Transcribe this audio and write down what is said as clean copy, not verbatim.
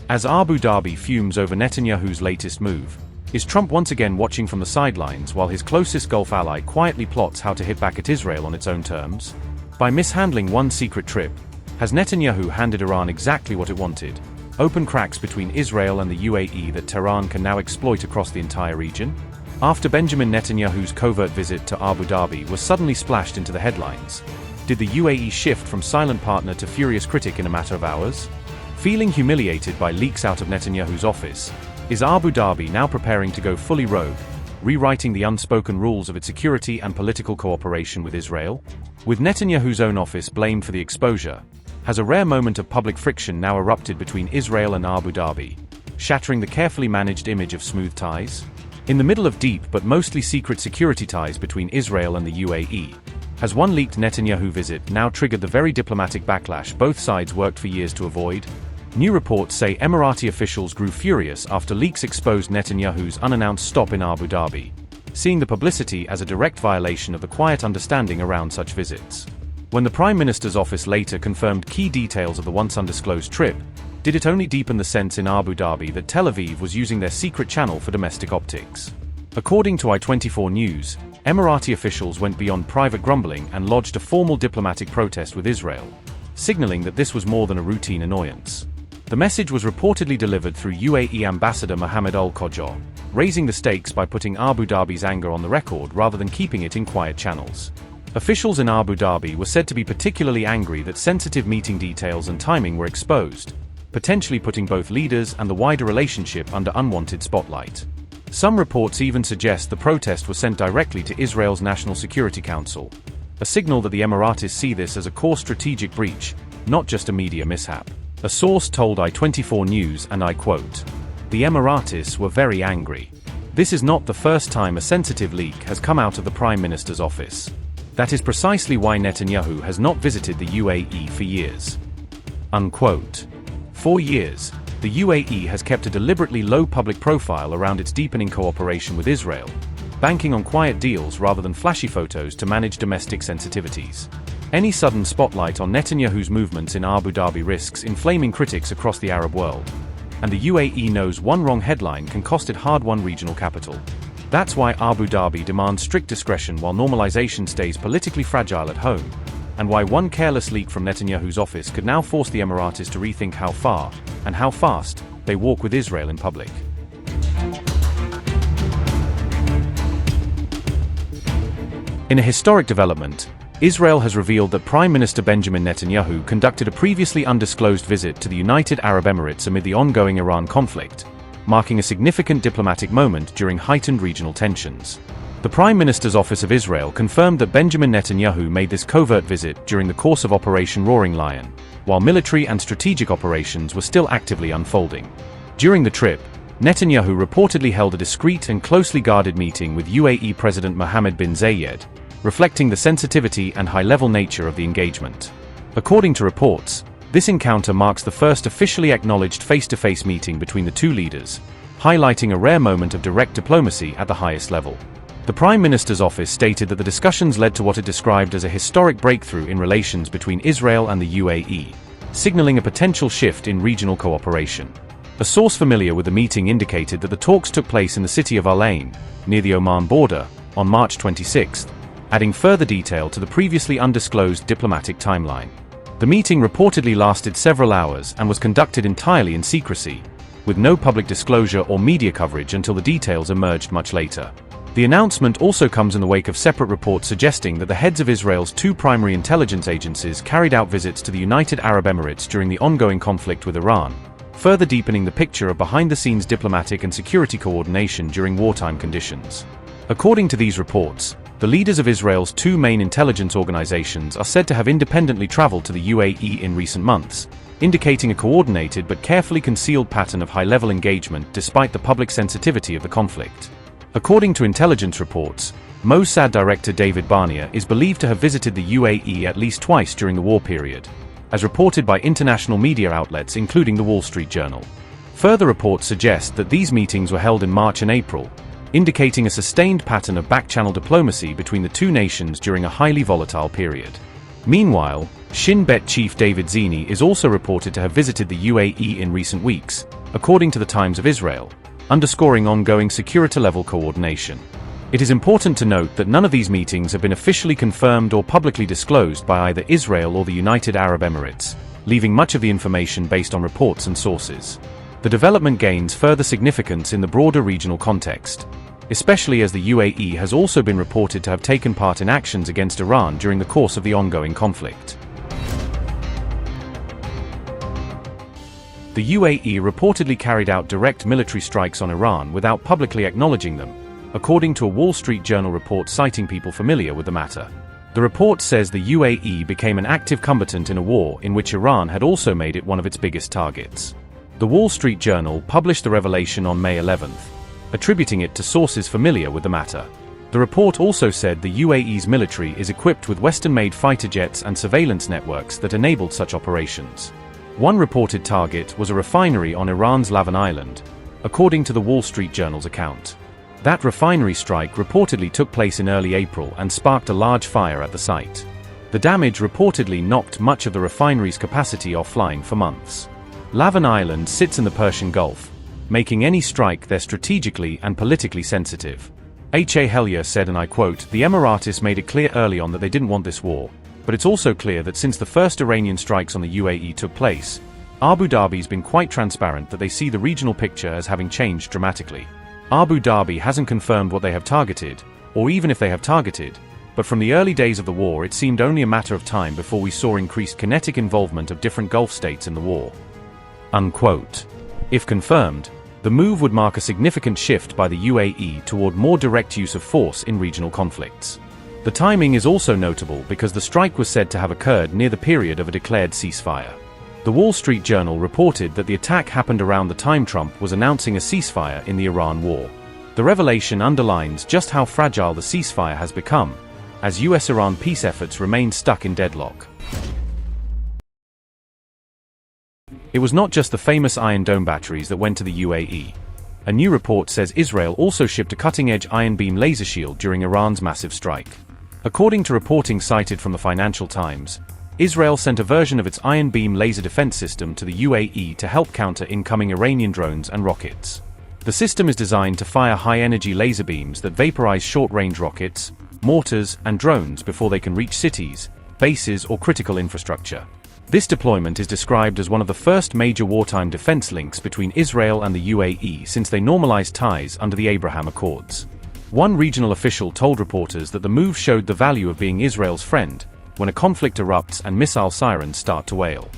As Abu Dhabi fumes over Netanyahu's latest move, is Trump once again watching from the sidelines while his closest Gulf ally quietly plots how to hit back at Israel on its own terms? By mishandling one secret trip, has Netanyahu handed Iran exactly what it wanted? Open cracks between Israel and the UAE that Tehran can now exploit across the entire region? After Benjamin Netanyahu's covert visit to Abu Dhabi was suddenly splashed into the headlines, did the UAE shift from silent partner to furious critic in a matter of hours? Feeling humiliated by leaks out of Netanyahu's office, is Abu Dhabi now preparing to go fully rogue, rewriting the unspoken rules of its security and political cooperation with Israel? With Netanyahu's own office blamed for the exposure, has a rare moment of public friction now erupted between Israel and Abu Dhabi, shattering the carefully managed image of smooth ties? In the middle of deep but mostly secret security ties between Israel and the UAE, has one leaked Netanyahu visit now triggered the very diplomatic backlash both sides worked for years to avoid? New reports say Emirati officials grew furious after leaks exposed Netanyahu's unannounced stop in Abu Dhabi, seeing the publicity as a direct violation of the quiet understanding around such visits. When the Prime Minister's office later confirmed key details of the once undisclosed trip, did it only deepen the sense in Abu Dhabi that Tel Aviv was using their secret channel for domestic optics? According to I-24 News, Emirati officials went beyond private grumbling and lodged a formal diplomatic protest with Israel, signaling that this was more than a routine annoyance. The message was reportedly delivered through UAE Ambassador Mohamed Khaja, raising the stakes by putting Abu Dhabi's anger on the record rather than keeping it in quiet channels. Officials in Abu Dhabi were said to be particularly angry that sensitive meeting details and timing were exposed, potentially putting both leaders and the wider relationship under unwanted spotlight. Some reports even suggest the protest was sent directly to Israel's National Security Council, a signal that the Emiratis see this as a core strategic breach, not just a media mishap. A source told I-24 News, and I quote, "The Emiratis were very angry. This is not the first time a sensitive leak has come out of the Prime Minister's office. That is precisely why Netanyahu has not visited the UAE for years." Unquote. For years, the UAE has kept a deliberately low public profile around its deepening cooperation with Israel, banking on quiet deals rather than flashy photos to manage domestic sensitivities. Any sudden spotlight on Netanyahu's movements in Abu Dhabi risks inflaming critics across the Arab world, and the UAE knows one wrong headline can cost it hard-won regional capital. That's why Abu Dhabi demands strict discretion while normalization stays politically fragile at home, and why one careless leak from Netanyahu's office could now force the Emiratis to rethink how far, and how fast, they walk with Israel in public. In a historic development, Israel has revealed that Prime Minister Benjamin Netanyahu conducted a previously undisclosed visit to the United Arab Emirates amid the ongoing Iran conflict, marking a significant diplomatic moment during heightened regional tensions. The Prime Minister's Office of Israel confirmed that Benjamin Netanyahu made this covert visit during the course of Operation Roaring Lion, while military and strategic operations were still actively unfolding. During the trip, Netanyahu reportedly held a discreet and closely guarded meeting with UAE President Mohammed bin Zayed, reflecting the sensitivity and high-level nature of the engagement. According to reports, this encounter marks the first officially acknowledged face-to-face meeting between the two leaders, highlighting a rare moment of direct diplomacy at the highest level. The Prime Minister's office stated that the discussions led to what it described as a historic breakthrough in relations between Israel and the UAE, signaling a potential shift in regional cooperation. A source familiar with the meeting indicated that the talks took place in the city of Al Ain, near the Oman border, on March 26, adding further detail to the previously undisclosed diplomatic timeline. The meeting reportedly lasted several hours and was conducted entirely in secrecy, with no public disclosure or media coverage until the details emerged much later. The announcement also comes in the wake of separate reports suggesting that the heads of Israel's two primary intelligence agencies carried out visits to the United Arab Emirates during the ongoing conflict with Iran, further deepening the picture of behind-the-scenes diplomatic and security coordination during wartime conditions. According to these reports, the leaders of Israel's two main intelligence organizations are said to have independently traveled to the UAE in recent months, indicating a coordinated but carefully concealed pattern of high-level engagement despite the public sensitivity of the conflict. According to intelligence reports, Mossad Director David Barnea is believed to have visited the UAE at least twice during the war period, as reported by international media outlets including the Wall Street Journal. Further reports suggest that these meetings were held in March and April, indicating a sustained pattern of back-channel diplomacy between the two nations during a highly volatile period. Meanwhile, Shin Bet chief David Zini is also reported to have visited the UAE in recent weeks, according to the Times of Israel, underscoring ongoing security-level coordination. It is important to note that none of these meetings have been officially confirmed or publicly disclosed by either Israel or the United Arab Emirates, leaving much of the information based on reports and sources. The development gains further significance in the broader regional context, especially as the UAE has also been reported to have taken part in actions against Iran during the course of the ongoing conflict. The UAE reportedly carried out direct military strikes on Iran without publicly acknowledging them, according to a Wall Street Journal report citing people familiar with the matter. The report says the UAE became an active combatant in a war in which Iran had also made it one of its biggest targets. The Wall Street Journal published the revelation on May 11th, attributing it to sources familiar with the matter. The report also said the UAE's military is equipped with Western-made fighter jets and surveillance networks that enabled such operations. One reported target was a refinery on Iran's Lavin Island, according to the Wall Street Journal's account. That refinery strike reportedly took place in early April and sparked a large fire at the site. The damage reportedly knocked much of the refinery's capacity offline for months. Lavin Island sits in the Persian Gulf, making any strike there strategically and politically sensitive. H.A. Hellier said, and I quote, "The Emiratis made it clear early on that they didn't want this war, but it's also clear that since the first Iranian strikes on the UAE took place, Abu Dhabi's been quite transparent that they see the regional picture as having changed dramatically. Abu Dhabi hasn't confirmed what they have targeted, or even if they have targeted, but from the early days of the war it seemed only a matter of time before we saw increased kinetic involvement of different Gulf states in the war." Unquote. If confirmed, the move would mark a significant shift by the UAE toward more direct use of force in regional conflicts. The timing is also notable because the strike was said to have occurred near the period of a declared ceasefire. The Wall Street Journal reported that the attack happened around the time Trump was announcing a ceasefire in the Iran war. The revelation underlines just how fragile the ceasefire has become, as US-Iran peace efforts remain stuck in deadlock. It was not just the famous Iron Dome batteries that went to the UAE. A new report says Israel also shipped a cutting-edge iron beam laser shield during Iran's massive strike. According to reporting cited from the Financial Times, Israel sent a version of its Iron Beam laser defense system to the UAE to help counter incoming Iranian drones and rockets. The system is designed to fire high-energy laser beams that vaporize short-range rockets, mortars, and drones before they can reach cities, bases, or critical infrastructure. This deployment is described as one of the first major wartime defense links between Israel and the UAE since they normalized ties under the Abraham Accords. One regional official told reporters that the move showed the value of being Israel's friend when a conflict erupts and missile sirens start to wail.